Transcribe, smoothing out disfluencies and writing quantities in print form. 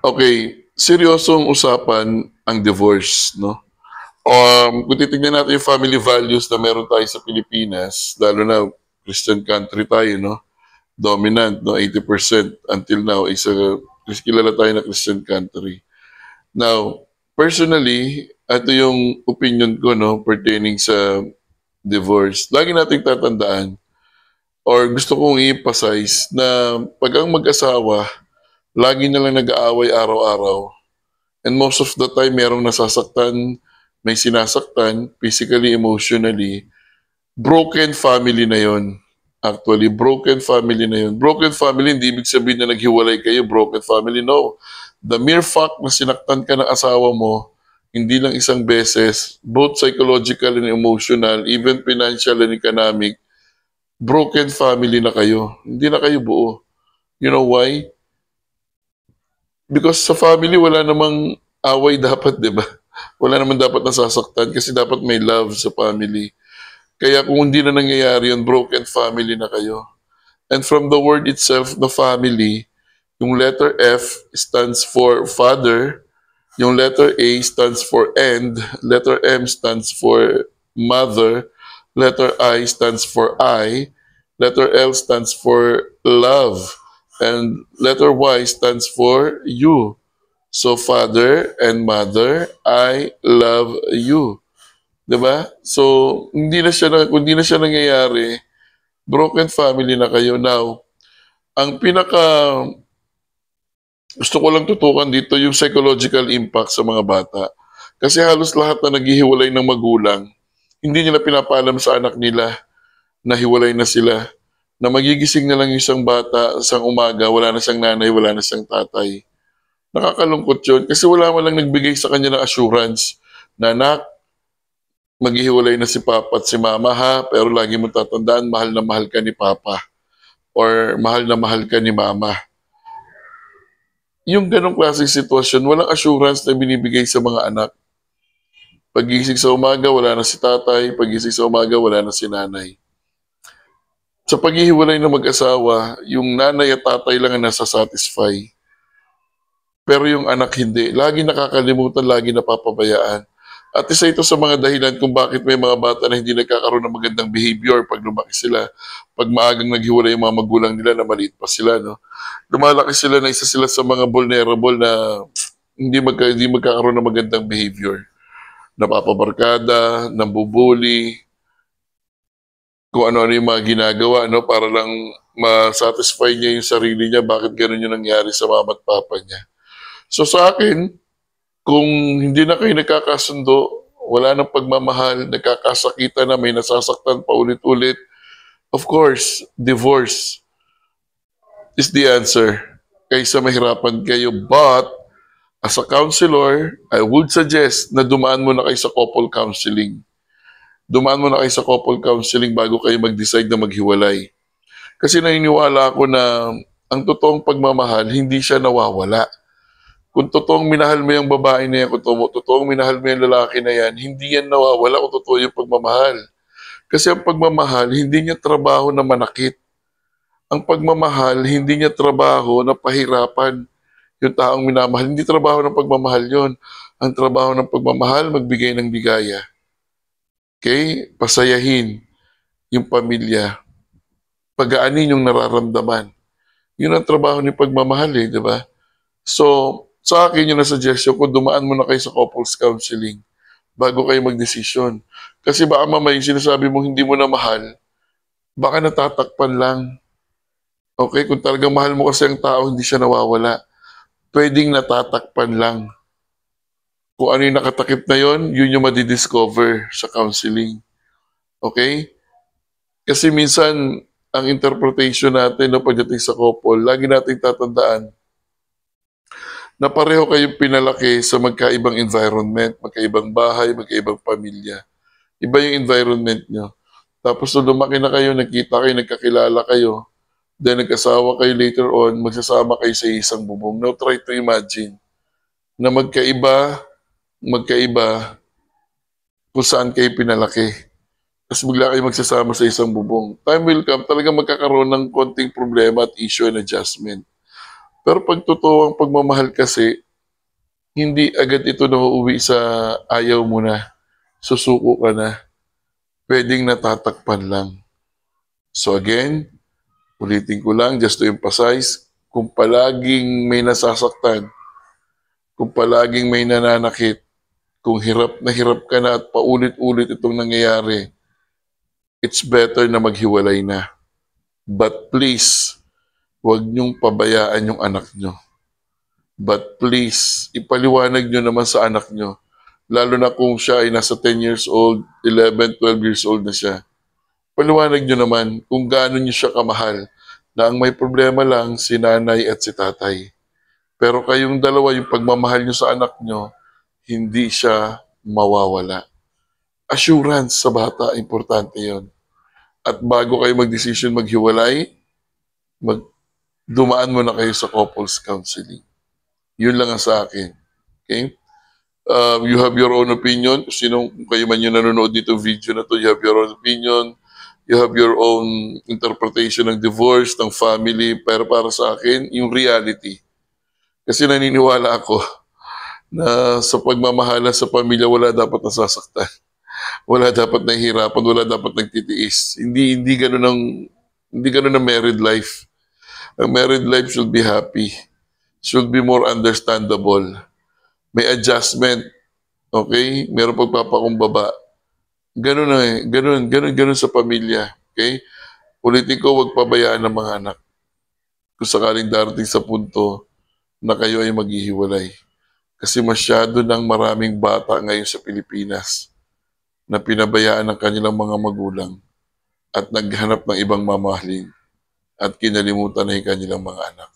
Okay, seryosong usapan ang divorce, no? Kung titignan natin yung family values na meron tayo sa Pilipinas, lalo na Christian country tayo, no? Dominant, no? 80% until now, kilala tayo na Christian country. Now, personally, ito yung opinion ko, no, pertaining sa divorce. Lagi nating tatandaan, or gusto kong i-emphasize na pag ang mag-asawa, lagi na lang nag-aaway araw-araw, and most of the time, merong nasasaktan, may sinasaktan, physically, emotionally. Broken family na yon. Actually, broken family na yon. Broken family, hindi ibig sabihin na naghiwalay kayo, broken family. No. The mere fact na sinaktan ka ng asawa mo, hindi lang isang beses, both psychological and emotional, even financial and economic, broken family na kayo. Hindi na kayo buo. You know why? Because sa family, wala namang away dapat, di ba? Wala naman dapat nasasaktan kasi dapat may love sa family. Kaya kung hindi na nangyayari yun, broken family na kayo. And from the word itself, the family, yung letter F stands for father, yung letter A stands for end, letter M stands for mother, letter I stands for I, letter L stands for love, and letter Y stands for you. So, father and mother, I love you. 'Di ba? So, kung hindi na siya nangyayari, broken family na kayo. Now, ang gusto ko lang tutukan dito yung psychological impact sa mga bata. Kasi halos lahat na naghihiwalay ng magulang, hindi nila pinapaalam sa anak nila na hiwalay na sila. Na magigising na lang yung isang bata, isang umaga, wala na siyang nanay, wala na siyang tatay. Nakakalungkot yun kasi wala man lang nagbigay sa kanya ng assurance na anak, maghihiwalay na si Papa at si Mama ha, pero lagi mo tatandaan, mahal na mahal ka ni Papa or mahal na mahal ka ni Mama. Yung ganong klaseng sitwasyon, walang assurance na binibigay sa mga anak. Pagising sa umaga, wala na si tatay. Pagising sa umaga, wala na si nanay. Sa paghihiwalay ng mag-asawa, yung nanay at tatay lang ang nasa-satisfy. Pero yung anak hindi. Lagi nakakalimutan, lagi napapabayaan. At isa ito sa mga dahilan kung bakit may mga bata na hindi nagkakaroon ng magandang behavior pag lumaki sila. Pag maagang naghiwalay yung mga magulang nila na maliit pa sila, no? Lumalaki sila na isa sila sa mga vulnerable na hindi magkakaroon ng magandang behavior. Napapabarkada, nambubuli, kung ano-ano yung mga ginagawa, no? Para lang ma-satisfy niya yung sarili niya, bakit ganun yung nangyari sa mama at papa niya. So sa akin, kung hindi na kayo nagkakasundo, wala nang pagmamahal, nagkakasakita na, may nasasaktan pa ulit-ulit, of course, divorce is the answer. Kaysa mahirapan kayo. But, as a counselor, I would suggest na dumaan muna kayo sa couple counseling. Dumaan muna kayo sa couple counseling bago kayo mag-decide na maghiwalay. Kasi naniniwala ako na ang totoong pagmamahal, hindi siya nawawala. Kung totoong minahal mo yung babae na yan, kung totoong minahal mo yung lalaki na yan, hindi yan nawawala kung totoo yung pagmamahal. Kasi ang pagmamahal, hindi niya trabaho na manakit. Ang pagmamahal, hindi niya trabaho na pahirapan yung taong minamahal. Hindi trabaho ng pagmamahal yon. Ang trabaho ng pagmamahal, magbigay ng bigaya. Okay? Pasayahin yung pamilya. Pagaanin yung nararamdaman. Yun ang trabaho ng pagmamahal di ba? So, sa akin yung na-suggestion ko, dumaan muna kayo sa couples counseling bago kayo magdesisyon. Kasi baka mamaya yung sinasabi mo hindi mo na mahal, baka natatakpan lang. Okay, kung talagang mahal mo kasi ang tao, hindi siya nawawala. Pwedeng natatakpan lang. Kung ano yung nakatakip na yon, yun yung madidiscover sa counseling. Okay? Kasi minsan, ang interpretation natin no, pagdating sa couple, lagi nating tatandaan na pareho kayong pinalaki sa magkaibang environment, magkaibang bahay, magkaibang pamilya. Iba yung environment nyo. Tapos nung lumaki na kayo, nagkita kayo, nagkakilala kayo, then nagkasawa kayo later on, magsasama kayo sa isang bubong. Now try to imagine na magkaiba kung saan kayo pinalaki. Tapos bigla kayo magsasama sa isang bubong. Time will come, talagang magkakaroon ng konting problema at issue and adjustment. Pero pag totoo ang pagmamahal kasi, hindi agad ito nauuwi sa ayaw mo na, susuko ka na, puwedeng natatakpan lang. So again, ulitin ko lang just to emphasize, kung palaging may nasasaktan, kung palaging may nananakit, kung hirap ka na at paulit-ulit itong nangyayari, it's better na maghiwalay na. But please, huwag niyong pabayaan yung anak niyo. But please, ipaliwanag niyo naman sa anak niyo, lalo na kung siya ay nasa 10 years old, 11, 12 years old na siya. Paliwanag niyo naman kung gaano niyo siya kamahal, na ang may problema lang si nanay at si tatay. Pero kayong dalawa, yung pagmamahal niyo sa anak niyo, hindi siya mawawala. Assurance sa bata, importante yon. At bago kayo mag-decision maghiwalay, dumaan mo na kayo sa couples counseling. Yun lang ang sa akin. Okay? You have your own opinion. Kung kayo man yung nanonood dito video na to, you have your own opinion. You have your own interpretation ng divorce, ng family. Pero para sa akin, yung reality. Kasi naniniwala ako na sa pagmamahala sa pamilya, wala dapat nasasaktan. Wala dapat nahihirapan, wala dapat nagtitiis. Hindi ganun ang married life. Ang married life should be happy. Should be more understandable. May adjustment. Okay? Meron pagpapakumbaba. Ganun na eh. Ganun sa pamilya. Okay? Ulitin ko, huwag pabayaan ng mga anak. Kung sakaling darating sa punto na kayo ay maghihiwalay. Kasi masyado ng maraming bata ngayon sa Pilipinas na pinabayaan ng kanilang mga magulang at naghanap ng ibang mamahalin at kinalimutan na yung kanilang mga anak.